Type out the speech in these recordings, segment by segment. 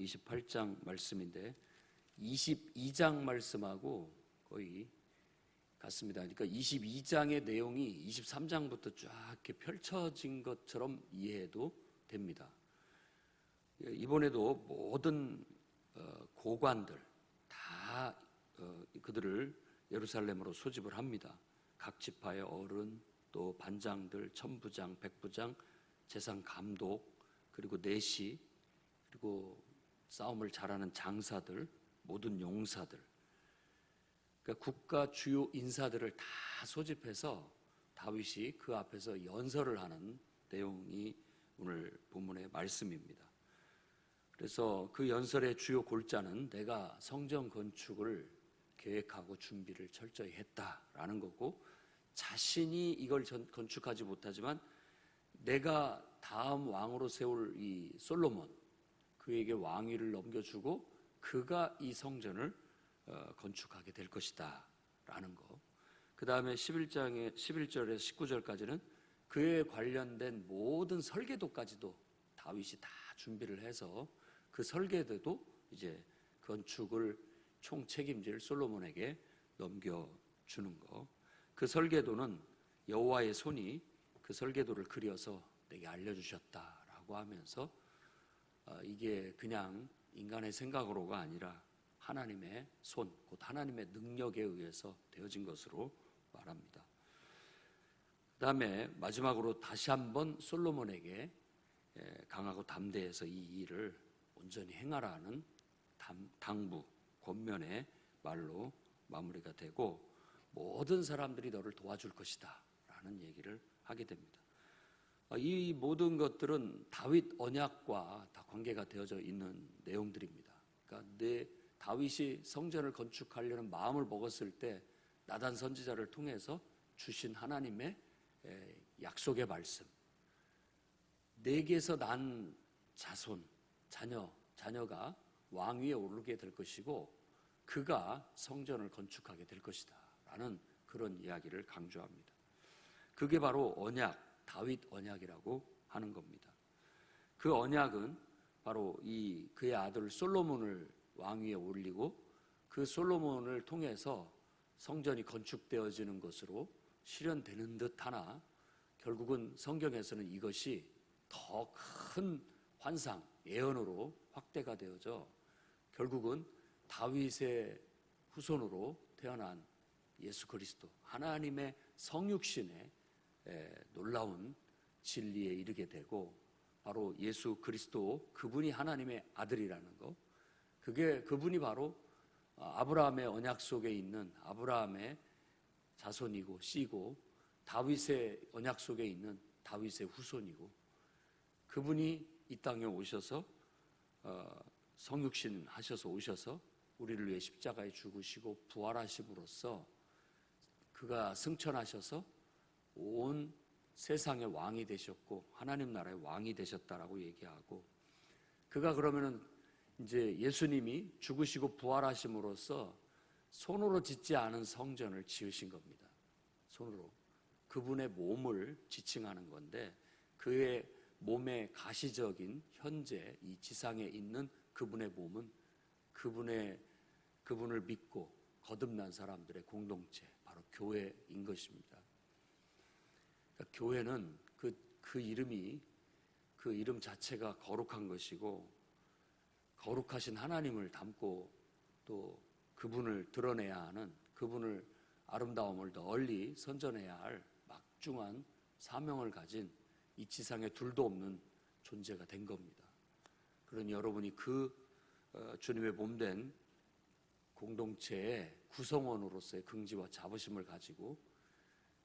28장 말씀인데 22장 말씀하고 거의 같습니다. 그러니까 22장의 내용이 23장부터 쫙 이렇게 펼쳐진 것처럼 이해해도 됩니다. 이번에도 모든 고관들 다 그들을 예루살렘으로 소집을 합니다. 각 지파의 어른, 또 반장들, 천부장, 백부장, 재상 감독, 그리고 내시, 그리고 싸움을 잘하는 장사들, 모든 용사들, 그러니까 국가 주요 인사들을 다 소집해서 다윗이 그 앞에서 연설을 하는 내용이 오늘 본문의 말씀입니다. 그래서 그 연설의 주요 골자는 내가 성전 건축을 계획하고 준비를 철저히 했다라는 거고, 자신이 이걸 건축하지 못하지만 내가 다음 왕으로 세울 이 솔로몬, 그에게 왕위를 넘겨주고 그가 이 성전을 건축하게 될 것이다 라는 거. 그 다음에 11절에서 19절까지는 그에 관련된 모든 설계도까지도 다윗이 다 준비를 해서 그 설계도도 이제 건축을 총 책임질 솔로몬에게 넘겨주는 거. 그 설계도는 여호와의 손이 그 설계도를 그려서 내게 알려주셨다라고 하면서 이게 그냥 인간의 생각으로가 아니라 하나님의 손, 곧 하나님의 능력에 의해서 되어진 것으로 말합니다. 그 다음에 마지막으로 다시 한번 솔로몬에게 강하고 담대해서 이 일을 온전히 행하라는 당부, 권면의 말로 마무리가 되고, 모든 사람들이 너를 도와줄 것이다 라는 얘기를 하게 됩니다. 이 모든 것들은 다윗 언약과 다 관계가 되어져 있는 내용들입니다. 그러니까 다윗이 성전을 건축하려는 마음을 먹었을 때 나단 선지자를 통해서 주신 하나님의 약속의 말씀, 내게서 난 자손, 자녀가 왕위에 오르게 될 것이고 그가 성전을 건축하게 될 것이다 라는 그런 이야기를 강조합니다. 그게 바로 언약, 다윗 언약이라고 하는 겁니다. 그 언약은 바로 그의 아들 솔로몬을 왕위에 올리고 그 솔로몬을 통해서 성전이 건축되어지는 것으로 실현되는 듯하나, 결국은 성경에서는 이것이 더 큰 환상, 예언으로 확대가 되어져 결국은 다윗의 후손으로 태어난 예수 그리스도, 하나님의 성육신의 놀라운 진리에 이르게 되고, 바로 예수 그리스도, 그분이 하나님의 아들이라는 것, 그분이 바로 아브라함의 언약 속에 있는 아브라함의 자손이고 씨고, 다윗의 언약 속에 있는 다윗의 후손이고, 그분이 이 땅에 오셔서 성육신 하셔서 오셔서 우리를 위해 십자가에 죽으시고 부활하심으로써 그가 승천하셔서 온 세상의 왕이 되셨고 하나님 나라의 왕이 되셨다라고 얘기하고, 그가 그러면은 이제 예수님이 죽으시고 부활하심으로써 손으로 짓지 않은 성전을 지으신 겁니다. 손으로 그분의 몸을 지칭하는 건데, 그의 몸의 가시적인 현재 이 지상에 있는 그분의 몸은 그분을 믿고 거듭난 사람들의 공동체, 바로 교회인 것입니다. 그러니까 교회는 그 이름이, 그 이름 자체가 거룩한 것이고, 거룩하신 하나님을 담고 또 그분을 드러내야 하는, 그분을 아름다움을 널리 선전해야 할 막중한 사명을 가진 이 지상에 둘도 없는 존재가 된 겁니다. 그러니 여러분이 주님의 몸된 공동체의 구성원으로서의 긍지와 자부심을 가지고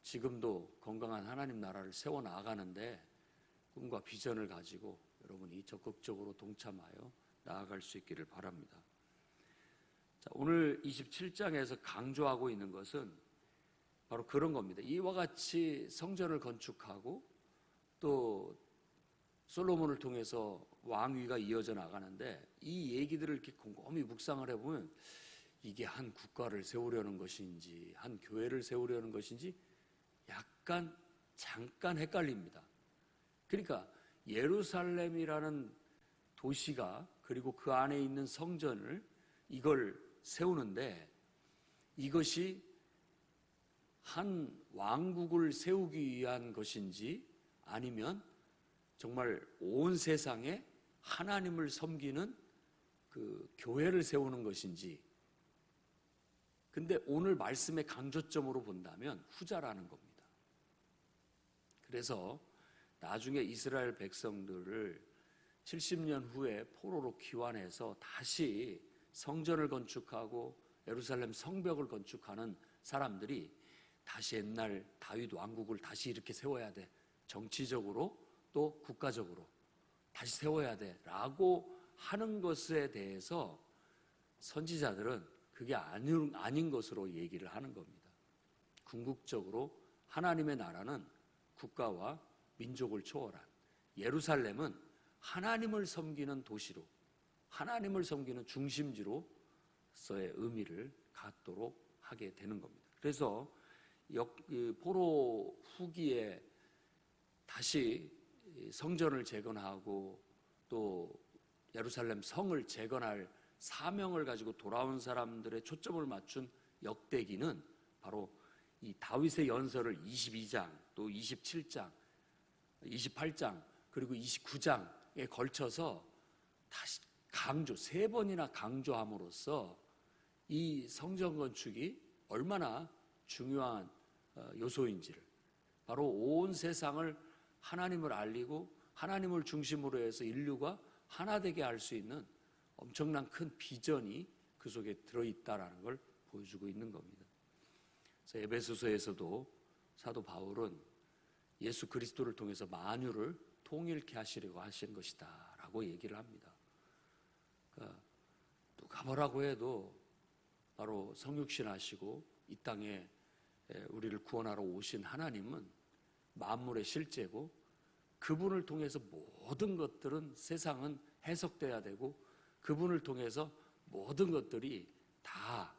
지금도 건강한 하나님 나라를 세워나가는데 꿈과 비전을 가지고 여러분이 적극적으로 동참하여 나아갈 수 있기를 바랍니다. 자, 오늘 27장에서 강조하고 있는 것은 바로 그런 겁니다. 이와 같이 성전을 건축하고 또 솔로몬을 통해서 왕위가 이어져 나가는데, 이 얘기들을 이렇게 곰곰이 묵상을 해보면 이게 한 국가를 세우려는 것인지 한 교회를 세우려는 것인지 잠깐 헷갈립니다. 그러니까 예루살렘이라는 도시가, 그리고 그 안에 있는 성전을 이걸 세우는데 이것이 한 왕국을 세우기 위한 것인지 아니면 정말 온 세상에 하나님을 섬기는 그 교회를 세우는 것인지. 근데 오늘 말씀의 강조점으로 본다면 후자라는 겁니다. 그래서 나중에 이스라엘 백성들을 70년 후에 포로로 귀환해서 다시 성전을 건축하고 예루살렘 성벽을 건축하는 사람들이 다시 옛날 다윗 왕국을 다시 이렇게 세워야 돼. 정치적으로 또 국가적으로 다시 세워야 돼 라고 하는 것에 대해서 선지자들은 그게 아닌 것으로 얘기를 하는 겁니다. 궁극적으로 하나님의 나라는 국가와 민족을 초월한, 예루살렘은 하나님을 섬기는 도시로, 하나님을 섬기는 중심지로서의 의미를 갖도록 하게 되는 겁니다. 그래서 포로 후기에 다시 성전을 재건하고 또 예루살렘 성을 재건할 사명을 가지고 돌아온 사람들의 초점을 맞춘 역대기는 바로 이 다윗의 연설을 22장 또 27장 28장 그리고 29장에 걸쳐서 다시 세 번이나 강조함으로써 이 성전 건축이 얼마나 중요한 요소인지를, 바로 온 세상을 하나님을 알리고 하나님을 중심으로 해서 인류가 하나 되게 할 수 있는 엄청난 큰 비전이 그 속에 들어있다라는 걸 보여주고 있는 겁니다. 그래서 에베소서에서도 사도 바울은 예수 그리스도를 통해서 만유를 통일케 하시려고 하신 것이다 라고 얘기를 합니다. 그러니까 누가 뭐라고 해도 바로 성육신 하시고 이 땅에 우리를 구원하러 오신 하나님은 만물의 실제고, 그분을 통해서 모든 것들은 세상은 해석돼야 되고, 그분을 통해서 모든 것들이 다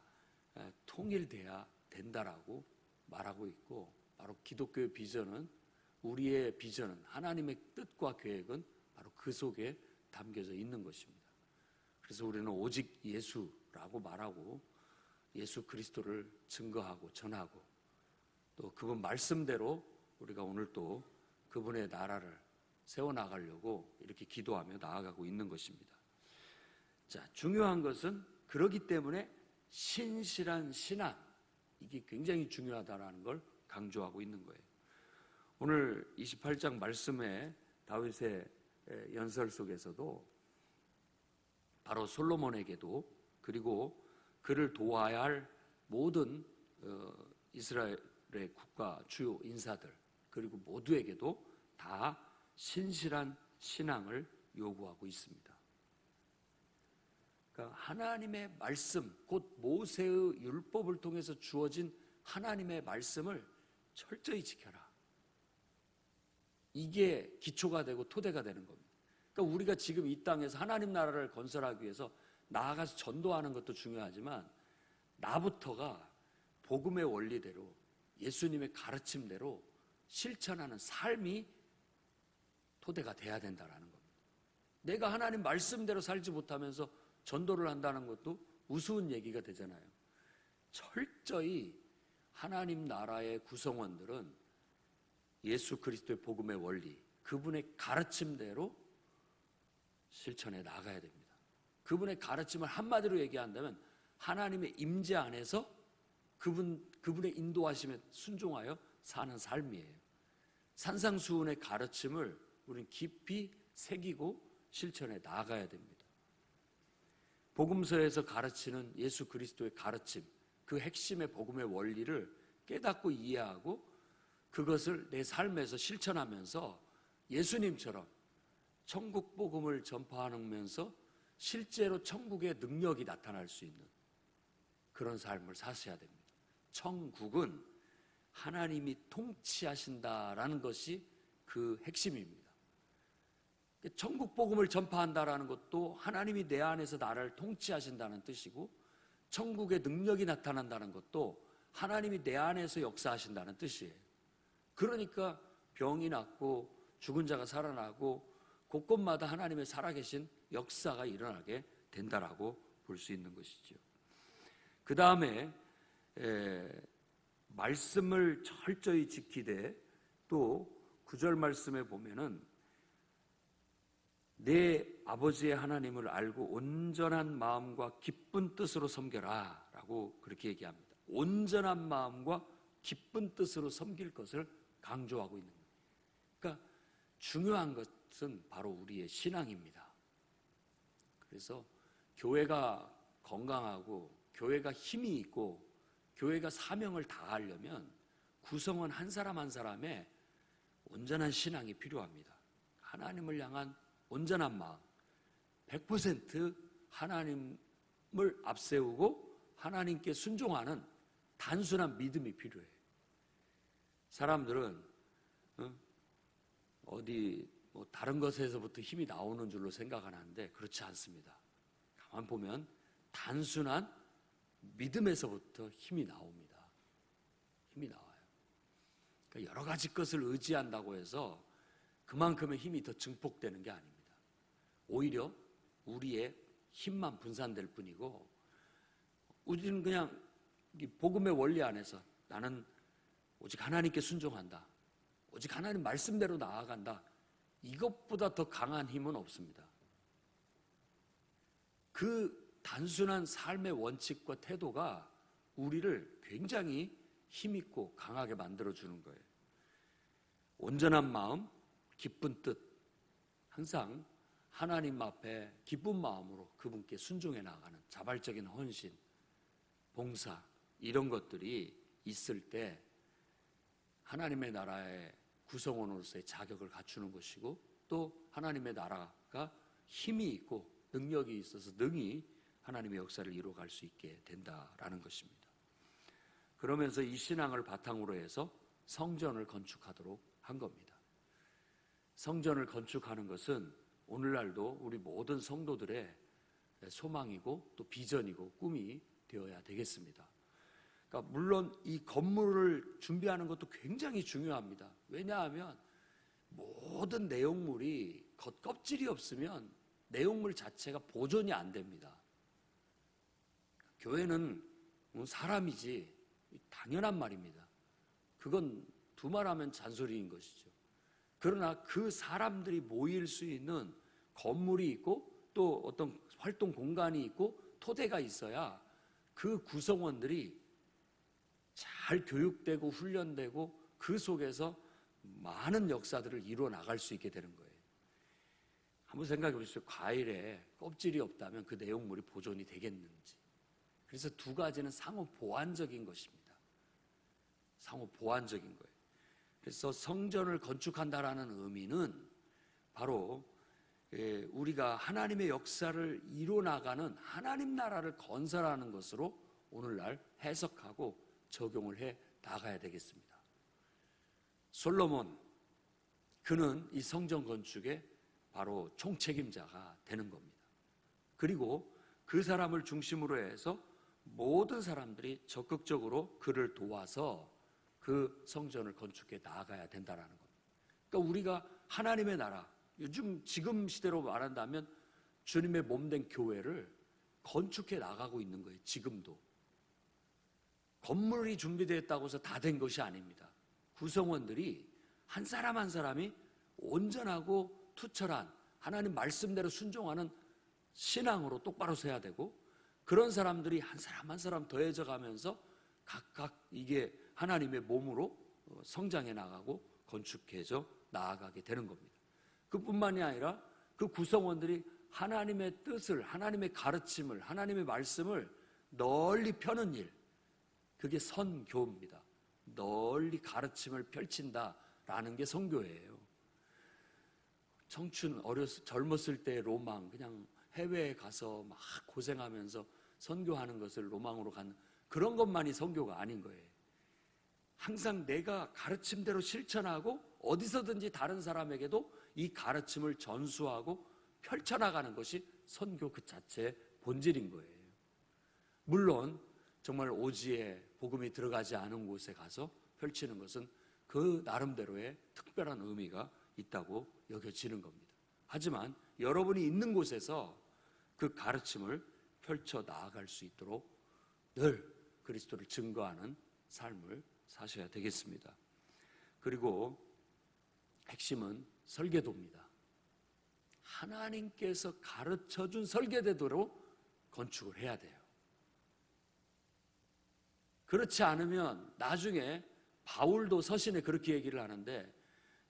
통일돼야 된다라고 말하고 있고, 바로 기독교의 비전은, 우리의 비전은, 하나님의 뜻과 계획은 바로 그 속에 담겨져 있는 것입니다. 그래서 우리는 오직 예수라고 말하고 예수 그리스도를 증거하고 전하고 또 그분 말씀대로 우리가 오늘 또 그분의 나라를 세워나가려고 이렇게 기도하며 나아가고 있는 것입니다. 자, 중요한 것은 그러기 때문에 신실한 신앙, 이게 굉장히 중요하다는 걸 강조하고 있는 거예요. 오늘 28장 말씀에 다윗의 연설 속에서도 바로 솔로몬에게도, 그리고 그를 도와야 할 모든 이스라엘의 국가 주요 인사들, 그리고 모두에게도 다 신실한 신앙을 요구하고 있습니다. 그러니까 하나님의 말씀, 곧 모세의 율법을 통해서 주어진 하나님의 말씀을 철저히 지켜라. 이게 기초가 되고 토대가 되는 겁니다. 그러니까 우리가 지금 이 땅에서 하나님 나라를 건설하기 위해서 나아가서 전도하는 것도 중요하지만 나부터가 복음의 원리대로 예수님의 가르침대로 실천하는 삶이 토대가 돼야 된다는 겁니다. 내가 하나님 말씀대로 살지 못하면서 전도를 한다는 것도 우스운 얘기가 되잖아요. 철저히 하나님 나라의 구성원들은 예수 그리스도의 복음의 원리, 그분의 가르침대로 실천해 나가야 됩니다. 그분의 가르침을 한마디로 얘기한다면 하나님의 임재 안에서 그분의 인도하심에 순종하여 사는 삶이에요. 산상수훈의 가르침을 우리는 깊이 새기고 실천해 나가야 됩니다. 복음서에서 가르치는 예수 그리스도의 가르침, 그 핵심의 복음의 원리를 깨닫고 이해하고 그것을 내 삶에서 실천하면서 예수님처럼 천국 복음을 전파하면서 실제로 천국의 능력이 나타날 수 있는 그런 삶을 사셔야 됩니다. 천국은 하나님이 통치하신다라는 것이 그 핵심입니다. 천국 복음을 전파한다라는 것도 하나님이 내 안에서 나를 통치하신다는 뜻이고, 천국의 능력이 나타난다는 것도 하나님이 내 안에서 역사하신다는 뜻이에요. 그러니까 병이 낫고 죽은 자가 살아나고 곳곳마다 하나님의 살아계신 역사가 일어나게 된다라고 볼 수 있는 것이죠. 그 다음에 말씀을 철저히 지키되 또 9절 말씀에 보면은 내 아버지의 하나님을 알고 온전한 마음과 기쁜 뜻으로 섬겨라 라고 그렇게 얘기합니다. 온전한 마음과 기쁜 뜻으로 섬길 것을 강조하고 있는 거예요. 그러니까 중요한 것은 바로 우리의 신앙입니다. 그래서 교회가 건강하고 교회가 힘이 있고 교회가 사명을 다하려면 구성원 한 사람 한 사람의 온전한 신앙이 필요합니다. 하나님을 향한 온전한 마음, 100% 하나님을 앞세우고 하나님께 순종하는 단순한 믿음이 필요해요. 사람들은 어디 다른 것에서부터 힘이 나오는 줄로 생각하는데 그렇지 않습니다. 가만 보면 단순한 믿음에서부터 힘이 나옵니다. 힘이 나와요. 그러니까 여러 가지 것을 의지한다고 해서 그만큼의 힘이 더 증폭되는 게 아닙니다. 오히려 우리의 힘만 분산될 뿐이고 우리는 그냥 복음의 원리 안에서 나는 오직 하나님께 순종한다. 오직 하나님 말씀대로 나아간다. 이것보다 더 강한 힘은 없습니다. 그 단순한 삶의 원칙과 태도가 우리를 굉장히 힘있고 강하게 만들어주는 거예요. 온전한 마음, 기쁜 뜻, 항상 하나님 앞에 기쁜 마음으로 그분께 순종해 나가는 자발적인 헌신, 봉사 이런 것들이 있을 때 하나님의 나라의 구성원으로서의 자격을 갖추는 것이고 또 하나님의 나라가 힘이 있고 능력이 있어서 능히 하나님의 역사를 이루어갈 수 있게 된다라는 것입니다. 그러면서 이 신앙을 바탕으로 해서 성전을 건축하도록 한 겁니다. 성전을 건축하는 것은 오늘날도 우리 모든 성도들의 소망이고 또 비전이고 꿈이 되어야 되겠습니다. 그러니까 물론 이 건물을 준비하는 것도 굉장히 중요합니다. 왜냐하면 모든 내용물이 겉껍질이 없으면 내용물 자체가 보존이 안 됩니다. 교회는 사람이지 당연한 말입니다. 그건 두말하면 잔소리인 것이죠. 그러나 그 사람들이 모일 수 있는 건물이 있고 또 어떤 활동 공간이 있고 토대가 있어야 그 구성원들이 잘 교육되고 훈련되고 그 속에서 많은 역사들을 이루어 나갈 수 있게 되는 거예요. 한번 생각해 보십시오. 과일에 껍질이 없다면 그 내용물이 보존이 되겠는지. 그래서 두 가지는 상호 보완적인 것입니다. 상호 보완적인 거예요. 그래서 성전을 건축한다라는 의미는 바로 우리가 하나님의 역사를 이루어나가는 하나님 나라를 건설하는 것으로 오늘날 해석하고 적용을 해 나가야 되겠습니다. 솔로몬, 그는 이 성전 건축의 바로 총책임자가 되는 겁니다. 그리고 그 사람을 중심으로 해서 모든 사람들이 적극적으로 그를 도와서 그 성전을 건축해 나아가야 된다는 겁니다. 그러니까 우리가 하나님의 나라, 지금 시대로 말한다면 주님의 몸된 교회를 건축해 나가고 있는 거예요. 지금도. 건물이 준비되었다고 해서 다 된 것이 아닙니다. 구성원들이 한 사람 한 사람이 온전하고 투철한 하나님 말씀대로 순종하는 신앙으로 똑바로 서야 되고 그런 사람들이 한 사람 한 사람 더해져 가면서 각각 이게 하나님의 몸으로 성장해 나가고 건축해져 나아가게 되는 겁니다. 그뿐만이 아니라 그 구성원들이 하나님의 뜻을, 하나님의 가르침을, 하나님의 말씀을 널리 펴는 일, 그게 선교입니다. 널리 가르침을 펼친다라는 게 선교예요. 젊었을 때의 로망, 그냥 해외에 가서 막 고생하면서 선교하는 것을 로망으로 갖는 그런 것만이 선교가 아닌 거예요. 항상 내가 가르침대로 실천하고 어디서든지 다른 사람에게도 이 가르침을 전수하고 펼쳐나가는 것이 선교 그 자체의 본질인 거예요. 물론 정말 오지에 복음이 들어가지 않은 곳에 가서 펼치는 것은 그 나름대로의 특별한 의미가 있다고 여겨지는 겁니다. 하지만 여러분이 있는 곳에서 그 가르침을 펼쳐 나아갈 수 있도록 늘 그리스도를 증거하는 삶을 사셔야 되겠습니다. 그리고 핵심은 설계도입니다. 하나님께서 가르쳐준 설계대로 건축을 해야 돼요. 그렇지 않으면 나중에 바울도 서신에 그렇게 얘기를 하는데,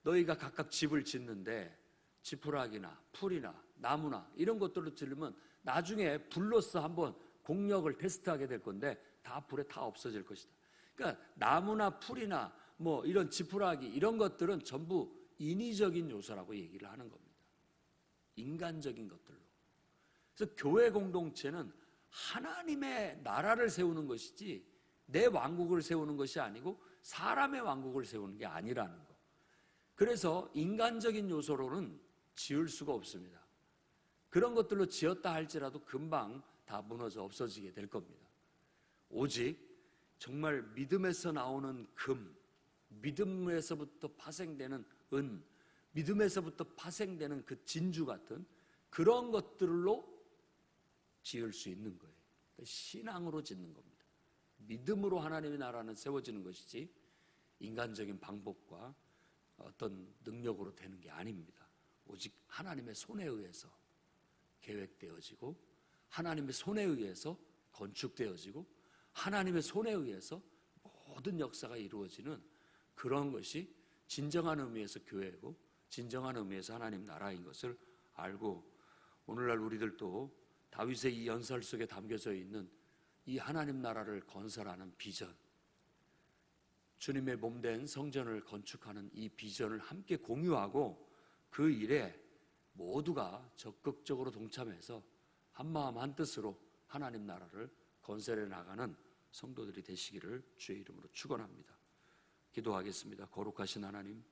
너희가 각각 집을 짓는데 지푸라기나 풀이나 나무나 이런 것들로 지르면 나중에 불로서 한번 공력을 테스트하게 될 건데 다 불에 다 없어질 것이다. 그러니까 나무나 풀이나 뭐 이런 지푸라기 이런 것들은 전부 인위적인 요소라고 얘기를 하는 겁니다. 인간적인 것들로. 그래서 교회 공동체는 하나님의 나라를 세우는 것이지 내 왕국을 세우는 것이 아니고 사람의 왕국을 세우는 게 아니라는 거. 그래서 인간적인 요소로는 지을 수가 없습니다. 그런 것들로 지었다 할지라도 금방 다 무너져 없어지게 될 겁니다. 오직 정말 믿음에서 나오는 금, 믿음에서부터 파생되는 은, 믿음에서부터 파생되는 그 진주 같은 그런 것들로 지을 수 있는 거예요. 그러니까 신앙으로 짓는 겁니다. 믿음으로 하나님의 나라는 세워지는 것이지 인간적인 방법과 어떤 능력으로 되는 게 아닙니다. 오직 하나님의 손에 의해서 계획되어지고 하나님의 손에 의해서 건축되어지고 하나님의 손에 의해서 모든 역사가 이루어지는 그런 것이 진정한 의미에서 교회고 진정한 의미에서 하나님 나라인 것을 알고, 오늘날 우리들도 다윗의 이 연설 속에 담겨져 있는 이 하나님 나라를 건설하는 비전, 주님의 몸된 성전을 건축하는 이 비전을 함께 공유하고 그 일에 모두가 적극적으로 동참해서 한마음 한뜻으로 하나님 나라를 건설해 나가는 성도들이 되시기를 주의 이름으로 축원합니다. 기도하겠습니다. 거룩하신 하나님,